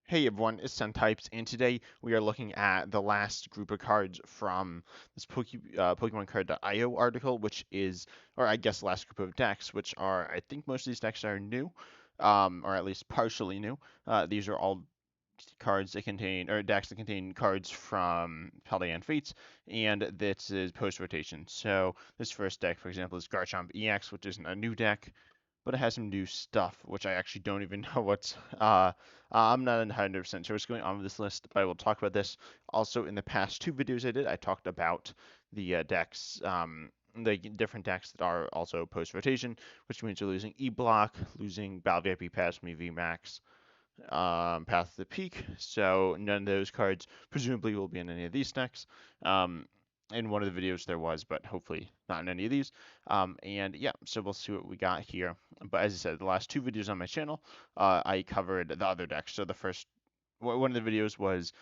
Hey everyone, it's Types, and today we are looking at the last group of cards from this Pokemon Card.io article, which is, or I guess, the last group of decks, which are, I think most of these decks are new, or at least partially new. These are all cards that contain, or decks that contain cards from Paldean Fates, and this is post rotation. So this first deck, for example, is Garchomp EX, which isn't a new deck, but it has some new stuff, which I actually don't even know what's. I'm not 100% sure what's going on with this list, but I will talk about this. Also, in the past two videos I did, I talked about the decks, the different decks that are also post rotation, which means you're losing E Block, losing Battle VIP Pass Me VMAX, Path to the Peak. So none of those cards presumably will be in any of these decks. Um, in one of the videos there was, but hopefully not in any of these. And yeah, so we'll see what we got here. But as I said, the last two videos on my channel, I covered the other decks. So the first one of the videos was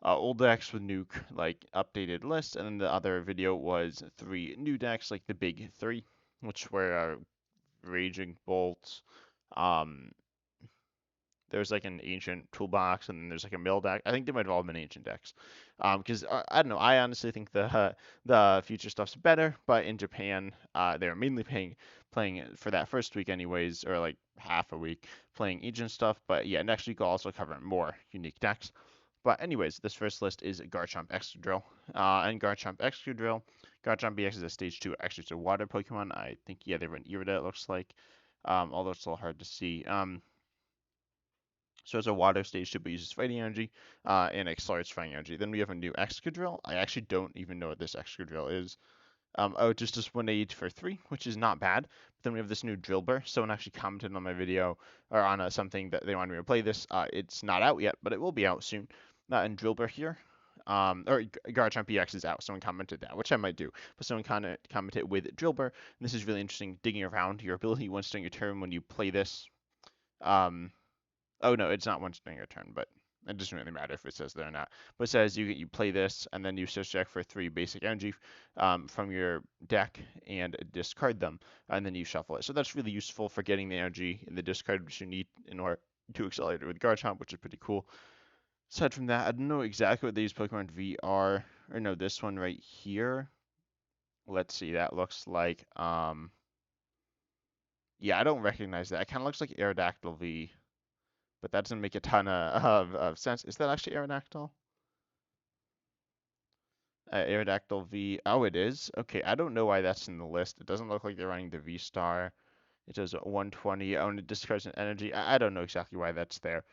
old decks with new like updated lists, and then the other video was three new decks, like the big three, which were Raging Bolt, um, there's like an ancient toolbox, and then there's like a mill deck. I think they might have all been ancient decks. Because I don't know. I honestly think the future stuff's better, but in Japan, they're mainly playing it for that first week anyways, or like half a week playing ancient stuff. But yeah, next week I'll also cover more unique decks. But anyways, this first list is Garchomp Excadrill. And Garchomp Excadrill. Garchomp BX is a stage 2 actually it's a water Pokemon. I think yeah they run Irida it looks like. Although it's a little hard to see. So it's a water stage 2 but uses fighting energy and accelerates fighting energy. Then we have a new Excadrill. I actually don't even know what this Excadrill is. Oh, just 180 for 3, which is not bad. But then we have this new Drillbur. Someone actually commented on my video or on something that they wanted me to play this. It's not out yet, but it will be out soon. And Drillbur here. Or Garchomp EX is out. Someone commented that, which I might do. But someone kind of commented with Drillbur. And this is really interesting. Digging around your ability once during your turn when you play this. Um, Oh no, it's not once during your turn, but it doesn't really matter if it says that or not. But it says you play this and then you search deck for 3 basic energy from your deck and discard them, and then you shuffle it. So that's really useful for getting the energy in the discard which you need in order to accelerate it with Garchomp, which is pretty cool. Aside from that, I don't know exactly what these Pokemon V are. Or no, this one right here. Let's see, that looks like yeah, I don't recognize that. It kind of looks like Aerodactyl V, but that doesn't make a ton of sense. Is that actually Aerodactyl? Aerodactyl V. Oh, it is? Okay, I don't know why that's in the list. It doesn't look like they're running the V Star. It does 120. Oh, and it discards an energy. I don't know exactly why that's there.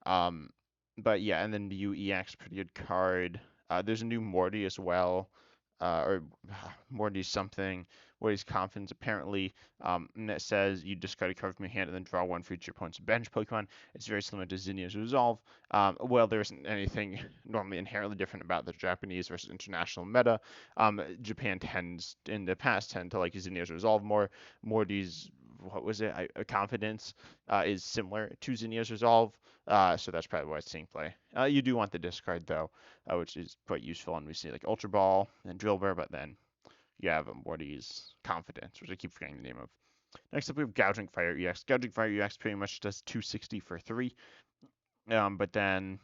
Um, but yeah, and then the UEX, pretty good card. There's a new Morty as well, or Morty something. Morty's Confidence apparently, and it says you discard a card from your hand and then draw one for each opponent's bench Pokemon. It's very similar to Zinnia's Resolve. Well, there isn't anything normally inherently different about the Japanese versus international meta. Japan tends, in the past, tend to like Zinnia's Resolve more. Morty's, what was it? Confidence is similar to Zinnia's Resolve. So that's probably why it's seeing play. You do want the discard though, which is quite useful. And we see like Ultra Ball and Drillbur, but then you have Morty's Confidence, which I keep forgetting the name of. Next up, we have Gouging Fire EX. Gouging Fire EX pretty much does 260 for 3. But then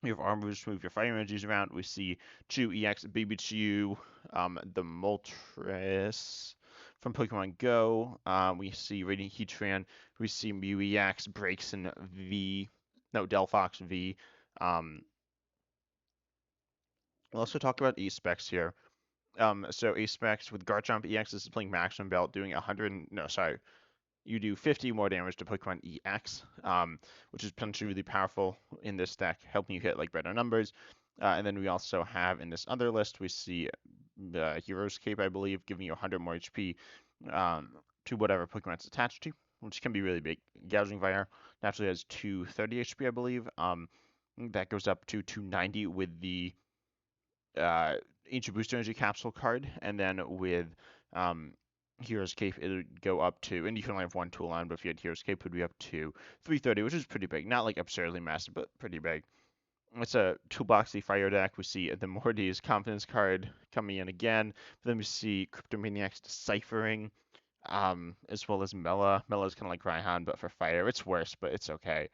we have Armor Boost, move your fire energies around. We see Chew EX, Baby Chew, the Moltres from Pokemon Go. We see Radiant Heatran. We see Mew EX, Braixen V, no, Delphox V. Um, we'll also talk about E-Specs here. So A-Specs with Garchomp EX this is playing Maximum Belt, doing 100, no, sorry, you do 50 more damage to Pokemon EX, which is potentially really powerful in this deck, helping you hit like better numbers. And then we also have in this other list, we see the Hero's Cape, I believe, giving you 100 more HP to whatever Pokemon it's attached to, which can be really big. Gouging Fire naturally has 230 HP, I believe. That goes up to 290 with the Ancient Booster Energy Capsule card, and then with Hero's Cape, it would go up to, and you can only have one tool on, but if you had Hero's Cape, it would be up to 330, which is pretty big. Not like absurdly massive, but pretty big. It's a toolboxy fire deck. We see the Morty's Confidence card coming in again. But then we see Cryptomaniac's Deciphering, as well as Mela. Mela's kind of like Raihan, but for fire. It's worse, but it's okay.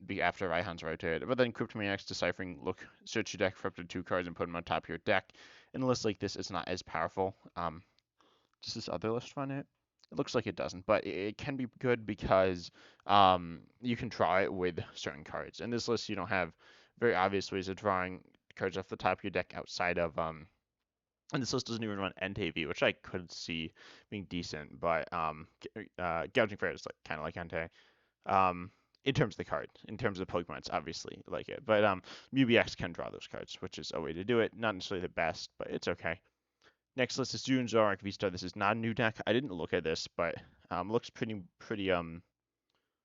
be after Raihan's rotated. But then Cryptomaniac's Deciphering, look, search your deck for up to 2 cards and put them on top of your deck. In a list like this, it's not as powerful. Does this other list run it? It looks like it doesn't, but it can be good because you can draw it with certain cards. In this list, you don't have very obvious ways of drawing cards off the top of your deck outside of and this list doesn't even run NTV, which I could see being decent, but Gouging Fair is like kind of like Entei. Um, in terms of the card, in terms of Pokemon, it's obviously like it. But UBX can draw those cards, which is a way to do it. Not necessarily the best, but it's okay. Next list is June Zorak V-Star. This is not a new deck. I didn't look at this, but looks pretty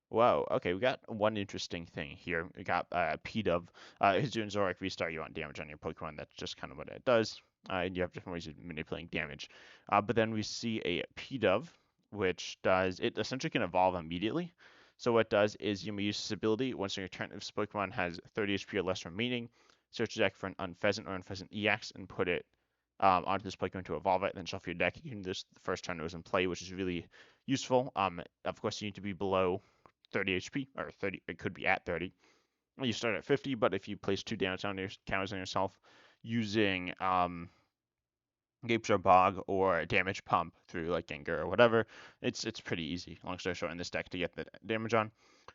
Whoa, okay, we got one interesting thing here. We got P-Dove. His June Zorak V-Star, you want damage on your Pokemon. That's just kind of what it does. And you have different ways of manipulating damage. But then we see a P-Dove, which does, it essentially can evolve immediately. So what it does is you may use this ability once on your turn if this Pokemon has 30 HP or less remaining, search your deck for an Unpheasant or Unpheasant EX and put it onto this Pokemon to evolve it, then shuffle your deck. You can do this the first turn it was in play, which is really useful. Of course, you need to be below 30 HP, or 30, it could be at 30. You start at 50, but if you place 2 damage on your counters on yourself using Gapeshore Bog or Damage Pump through like Gengar or whatever, it's pretty easy. Long story short, in this deck to get the damage on.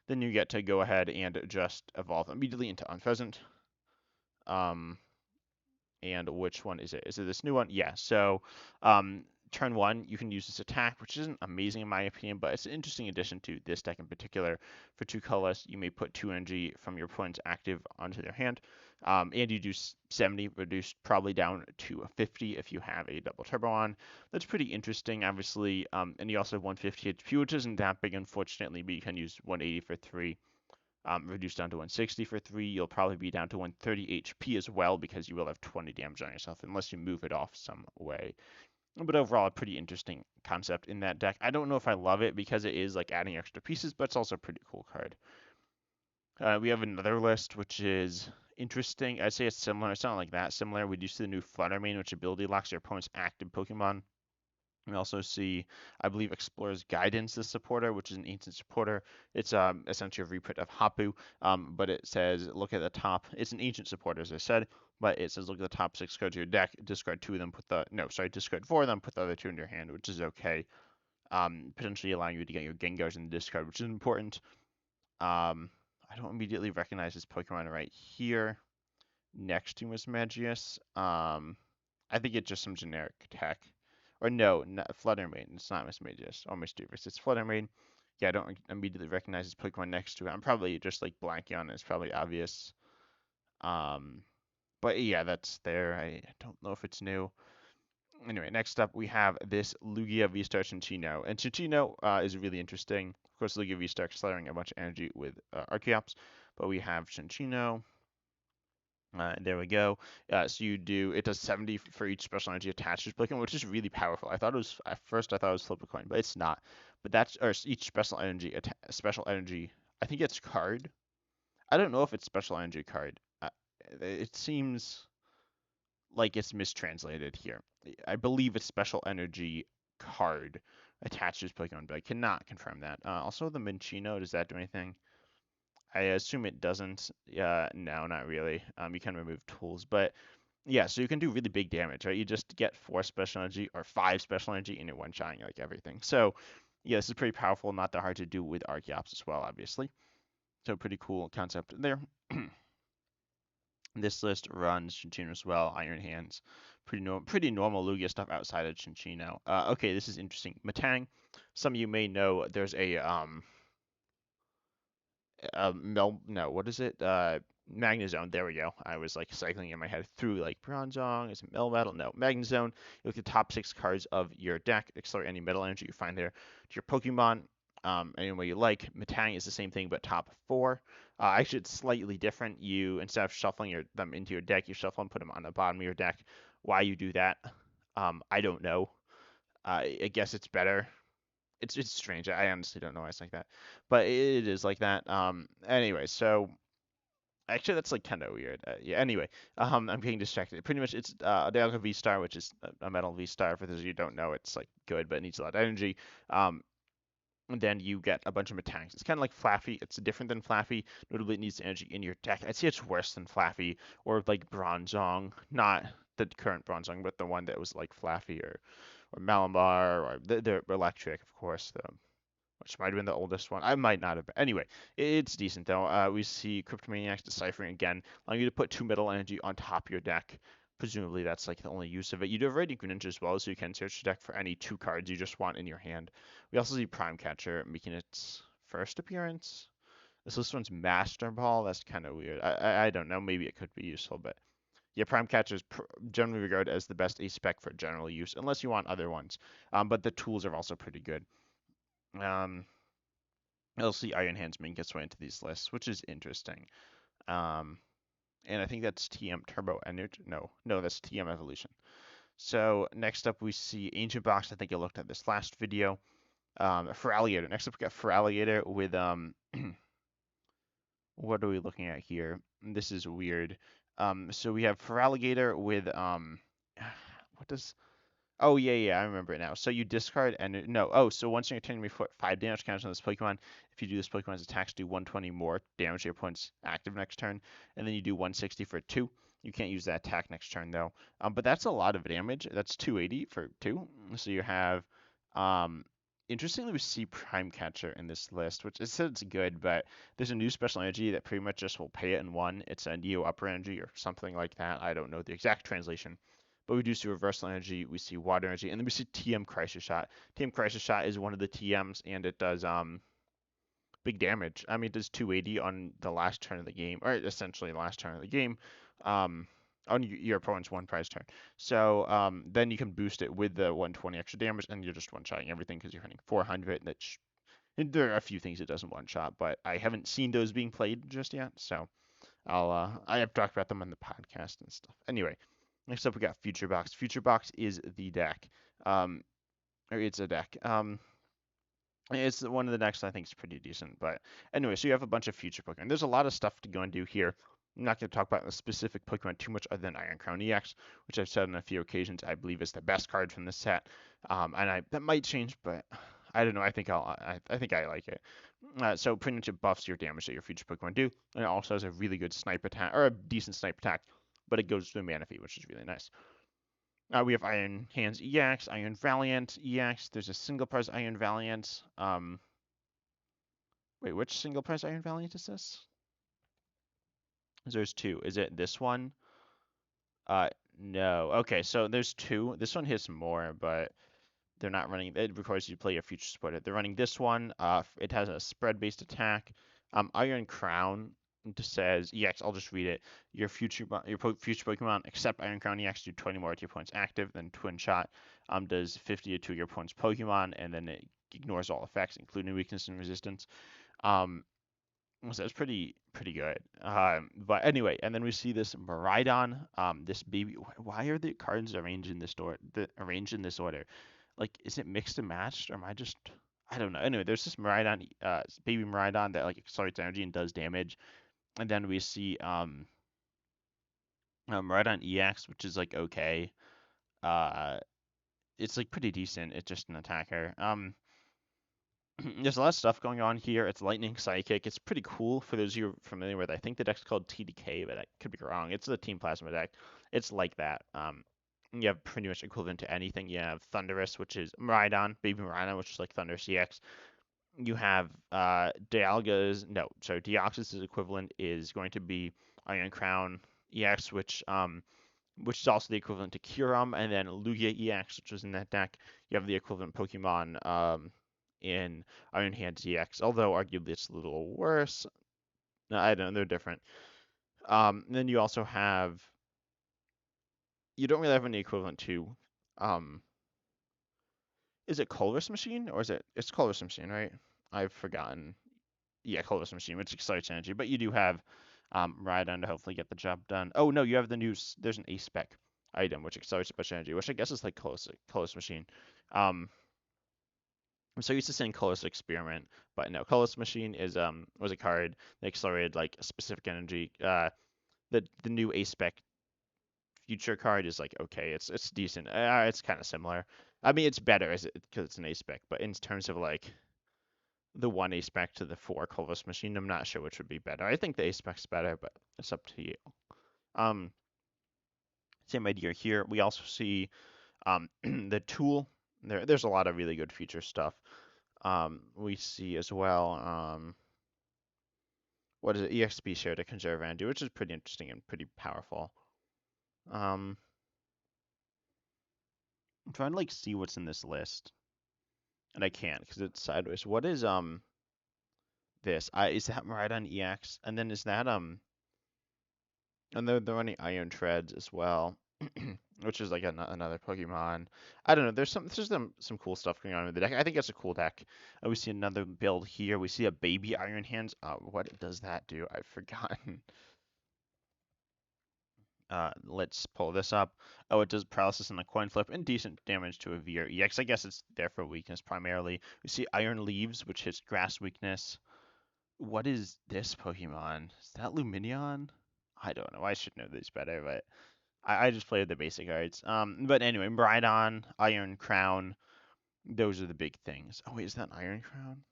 Then you get to go ahead and just evolve immediately into Unpheasant. Um, and which one is it? Is it this new one? Yeah. So turn 1, you can use this attack, which isn't amazing in my opinion, but it's an interesting addition to this deck in particular. For 2 colorless, you may put 2 energy from your opponent's active onto their hand, and you do 70, reduced probably down to 50 if you have a double turbo on. That's pretty interesting, obviously, and you also have 150 HP, which isn't that big, unfortunately, but you can use 180 for 3. Reduced down to 160 for 3. You'll probably be down to 130 HP as well because you will have 20 damage on yourself unless you move it off some way. But overall, a pretty interesting concept in that deck. I don't know if I love it because it is like adding extra pieces, but it's also a pretty cool card. We have another list which is interesting. I'd say it's similar. It's not like that similar. We do see the new Fluttermane, which ability locks your opponent's active Pokemon. We also see, I believe, Explorer's Guidance, the supporter, which is an ancient supporter. It's essentially a reprint of Hapu, but it says look at the top. It's an ancient supporter, as I said, but it says look at the top 6 cards of your deck, discard 2 of them, discard 4 of them, put the other 2 in your hand, which is okay. Potentially allowing you to get your Gengars in the discard, which is important. I don't immediately recognize this Pokemon right here next to Miss Magius. I think it's just some generic tech. Or no, not Fluttermane. It's not Miss Magius or Mischievous. It's Fluttermane. Yeah, I don't immediately recognize this Pokemon next to it. I'm probably just like blanking on it. It's probably obvious. Um, but yeah, that's there. I don't know if it's new. Anyway, next up we have this Lugia V-Star Cinccino. And Cinccino is really interesting. Of course, Lugia V-Star accelerating a bunch of energy with Archeops. But we have Cinccino. There we go. So you do, it does 70 for each special energy attached to Pokemon, which is really powerful. I thought it was, at first I thought it was flip a coin, but it's not. But that's, or each special energy, I think it's card. I don't know if it's special energy card. It seems like it's mistranslated here. I believe it's special energy card attached to Pokemon, but I cannot confirm that. Also, the Minccino, does that do anything? I assume it doesn't. No, not really. You can remove tools, but yeah, so you can do really big damage, right? You just get 4 special energy or 5 special energy and you're one-shotting like everything. So yeah, this is pretty powerful, not that hard to do with Archeops as well, obviously. So pretty cool concept there. This list runs Cinccino as well, Iron Hands, pretty normal Lugia stuff outside of Cinccino. Okay, this is interesting. Matang, some of you may know there's a no, what is it? Magnezone. There we go. I was like cycling in my head through like Bronzong. Is it Melmetal? No, Magnezone. You look at the top 6 cards of your deck. Accelerate any metal energy you find there to your Pokemon. Any way you like. Matang is the same thing, but top 4. Actually, it's slightly different. You instead of shuffling them into your deck, you shuffle and put them on the bottom of your deck. Why you do that? I don't know. I guess it's better. It's strange. I honestly don't know why it's like that, but it is like that. Anyway, so actually that's like kind of weird. Yeah. Anyway, I'm getting distracted. Pretty much, it's Dialga V Star, which is a metal V Star. For those of you who don't know, it's like good, but it needs a lot of energy. and then you get a bunch of attacks. It's kind of like Flaffy. It's different than Flaffy. Notably, it needs energy in your deck. I'd say it's worse than Flaffy or like Bronzong. Not the current Bronzong, but the one that was like Flaffy or Malamar or the Electric, of course, which might have been the oldest one. I might not have been. Anyway, it's decent though. We see Cryptomaniacs Deciphering again, allowing you to put 2 metal energy on top of your deck. Presumably that's like the only use of it. You do have Radiant Greninja as well, so you can search your deck for any 2 cards you just want in your hand. We also see Prime Catcher making its first appearance. This one's Master Ball. That's kind of weird. I don't know. Maybe it could be useful, but yeah, Prime Catcher is generally regarded as the best ace spec for general use, unless you want other ones. But the tools are also pretty good. Um, You'll see Iron Hands make its way into these lists, which is interesting. Um, and I think that's TM Turbo Energy. No, that's TM Evolution. So next up we see Ancient Box. I think I looked at this last video. For Alligator. Next up we got for Alligator with what are we looking at here? This is weird. So we have for Alligator with what does Oh yeah, I remember it now. So you discard and no. Oh, so once you're turn, you put 5 damage counters on this Pokemon. If you do this Pokemon's attacks, do 120 more damage to your opponent's active next turn, and then you do 160 for 2. You can't use that attack next turn though. But that's a lot of damage. That's 280 for 2. So you have, um, interestingly, we see Prime Catcher in this list, which it says it's good, but there's a new special energy that pretty much just will pay it in 1. It's a Neo Upper Energy or something like that. I don't know the exact translation. But we do see reversal energy, we see water energy, and then we see TM Crisis Shot. TM Crisis Shot is one of the TMs, and it does big damage. I mean, it does 280 on the last turn of the game, or essentially the last turn of the game, um, on your opponent's one prize turn. So then you can boost it with the 120 extra damage, and you're just one-shotting everything because you're hitting 400. And there are a few things it doesn't one-shot, but I haven't seen those being played just yet, so I have talked about them on the podcast and stuff. Anyway, next up we got Future Box. Future Box is the deck. Or it's a deck. It's one of the decks I think is pretty decent. But anyway, so you have a bunch of future Pokemon. There's a lot of stuff to go and do here. I'm not going to talk about the specific Pokemon too much other than Iron Crown EX, which I've said on a few occasions I believe is the best card from this set. And that might change, but I don't know. I think I like it. So pretty much it buffs your damage that your future Pokemon do, and it also has a really good snipe attack or a decent snipe attack, but it goes through Manaphy, which is really nice. We have Iron Hands EX, Iron Valiant EX. There's a single prize Iron Valiant. Wait, which single prize Iron Valiant is this? There's 2. Is it this one? No. Okay, so there's 2. This one hits more, but they're not running. It requires you to play a future supporter. They're running this one. It has a spread-based attack. Iron Crown just says EX. I'll just read it. Your future Pokemon except Iron Crown EX do 20 more to your opponent's active. Then Twin Shot does 50 to your opponent's Pokemon, and then it ignores all effects, including weakness and resistance. So it's pretty good. But anyway, and then we see this Miraidon, this baby. Why are the cards arranged in this order? Like, is it mixed and matched, or am I just? I don't know. Anyway, there's this Miraidon, baby Miraidon that like accelerates energy and does damage, and then we see Miraidon EX, which is like okay. Uh, it's like pretty decent. It's just an attacker. There's a lot of stuff going on here. It's Lightning Psychic. It's pretty cool for those of you familiar with. I think the deck's called TDK, but I could be wrong. It's the Team Plasma deck. It's like that. You have pretty much equivalent to anything. You have Thundurus, which is Miraidon, Baby Miraidon, which is like Thundurus EX. You have Deoxys' equivalent is going to be Iron Crown EX, which is also the equivalent to Kyurem, and then Lugia EX, which was in that deck. You have the equivalent Pokemon in Iron Hands EX, although arguably it's a little worse. No, I don't know, they're different. Then you also have, you don't really have any equivalent to, is it Colress Machine, or it's Colress Machine, right? I've forgotten. Yeah, Colress Machine, which excites energy, but you do have Rhydon to hopefully get the job done. Oh no, you have there's an A-spec item, which accelerates a bunch of energy, which I guess is like Colress Machine. I'm so used to saying Colorless Experiment, but no, Colorless Machine was a card that accelerated like a specific energy. The new A spec future card is like okay, it's decent. It's kind of similar. I mean, it's better because it's an A spec, but in terms of like the 1 A spec to the 4 colorless machine. I'm not sure which would be better. I think the A spec's better, but it's up to you. Um, Same idea here. We also see the tool. There's a lot of really good feature stuff. We see as well, what is it? EXP share to conserve energy, which is pretty interesting and pretty powerful. Um, I'm trying to like see what's in this list, and I can't because it's sideways. What is this? Is that right on EX? And then is that and they're running Iron Treads as well, which is like another Pokemon. I don't know. There's some cool stuff going on with the deck. I think it's a cool deck. We see another build here. We see a baby Iron Hands. What does that do? I've forgotten. Let's pull this up. Oh, it does paralysis on a coin flip and decent damage to a V or EX. I guess it's there for weakness primarily. We see Iron Leaves, which hits grass weakness. What is this Pokemon? Is that Luminion? I don't know. I should know these better, but I just played the basic cards. But anyway, Brydon, Iron Crown, those are the big things. Oh wait, is that Iron Crown?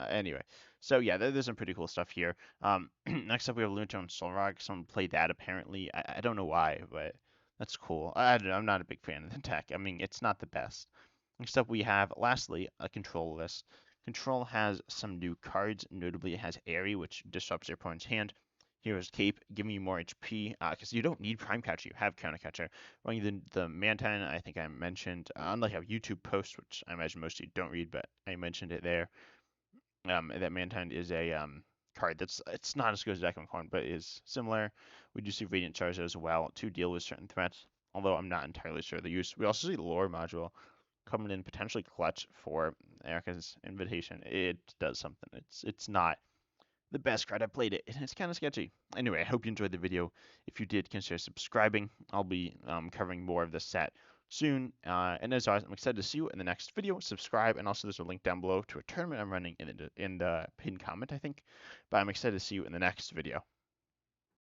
Anyway, so yeah, there's some pretty cool stuff here. Next up we have Lunatone Solrock. Someone played that apparently. I don't know why, but that's cool. I don't know, I'm not a big fan of the deck. I mean, it's not the best. Next up we have, lastly, a control list. Control has some new cards. Notably, it has Airy, which disrupts your opponent's hand. Hero's Cape, giving you more HP, because you don't need Prime Catcher, you have Counter Catcher. Running the Mantine, I think I mentioned, unlike a YouTube post, which I imagine most of you don't read, but I mentioned it there. That Mantine is a card it's not as good as Declan but is similar. We do see Radiant Charge as well to deal with certain threats, although I'm not entirely sure of the use. We also see Lore Module coming in potentially clutch for Erica's invitation. It does something. It's not the best card. I played it, and it's kind of sketchy. Anyway, I hope you enjoyed the video. If you did, consider subscribing. I'll be covering more of this set soon. And as always, I'm excited to see you in the next video. Subscribe, and also there's a link down below to a tournament I'm running in the pinned comment, I think. But I'm excited to see you in the next video.